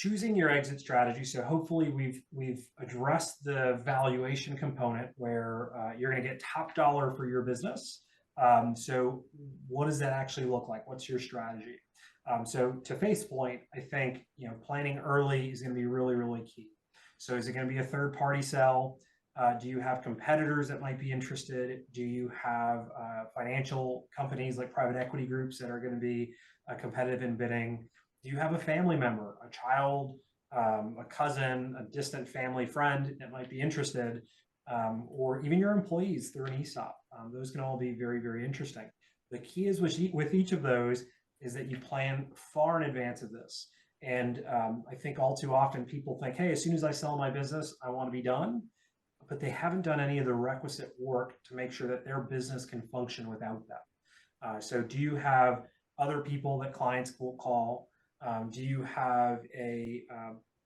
choosing your exit strategy. So hopefully we've addressed the valuation component where you're going to get top dollar for your business. So what does that actually look like? What's your strategy? So to Faith's point, I think planning early is going to be really, really key. So is it going to be a third party sell? Do you have competitors that might be interested? Do you have financial companies like private equity groups that are going to be competitive in bidding? Do you have a family member, a child, a cousin, a distant family friend that might be interested, or even your employees through an ESOP? Those can all be very, very interesting. The key is with each of those is that you plan far in advance of this. And I think all too often people think, hey, as soon as I sell my business, I want to be done. But they haven't done any of the requisite work to make sure that their business can function without them. So do you have other people that clients will call? Do you have a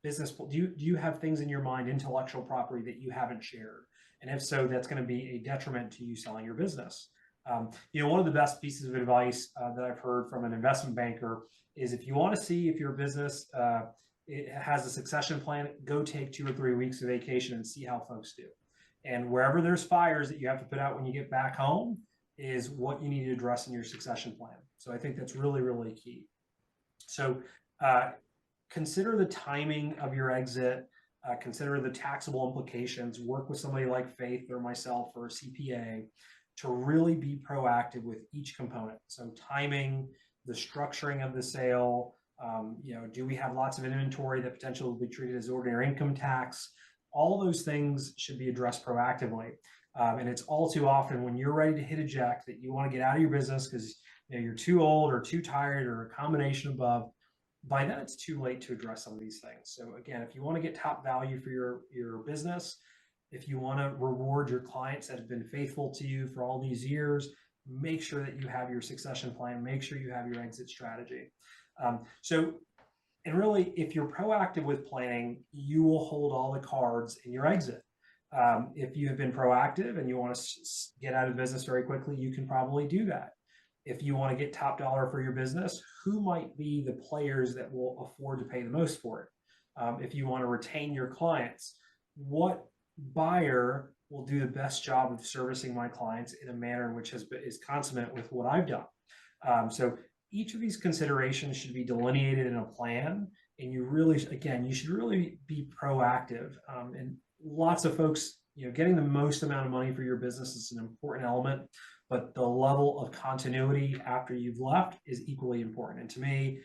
business? Do you have things in your mind, intellectual property that you haven't shared? And if so, that's going to be a detriment to you selling your business. One of the best pieces of advice that I've heard from an investment banker is if you want to see if your business it has a succession plan, go take 2 or 3 weeks of vacation and see how folks do. And wherever there's fires that you have to put out when you get back home is what you need to address in your succession plan. So I think that's really, really key. So consider the timing of your exit, consider the taxable implications, work with somebody like Faith or myself or a CPA to really be proactive with each component. So timing, the structuring of the sale, do we have lots of inventory that potentially will be treated as ordinary income tax? All those things should be addressed proactively. And it's all too often when you're ready to hit eject that you want to get out of your business because you're too old or too tired or a combination of both. By then it's too late to address some of these things. So again, if you want to get top value for your business, if you want to reward your clients that have been faithful to you for all these years, make sure that you have your succession plan, make sure you have your exit strategy. And really, if you're proactive with planning, you will hold all the cards in your exit. If you have been proactive and you want to get out of business very quickly, you can probably do that. If you want to get top dollar for your business, who might be the players that will afford to pay the most for it? If you want to retain your clients, what buyer will do the best job of servicing my clients in a manner in which is consummate with what I've done? So each of these considerations should be delineated in a plan, and you should really be proactive. And lots of folks, getting the most amount of money for your business is an important element, but the level of continuity after you've left is equally important. And to me,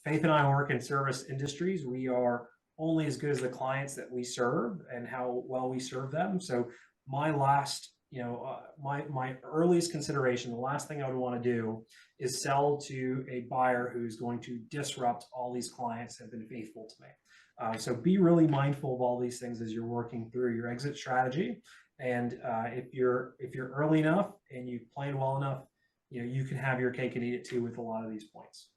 Faith and I work in service industries. We are only as good as the clients that we serve and how well we serve them. So my last, my earliest consideration, the last thing I would want to do is sell to a buyer who's going to disrupt all these clients that have been faithful to me. So be really mindful of all these things as you're working through your exit strategy. And if you're early enough and you plan well enough, you can have your cake and eat it too with a lot of these points.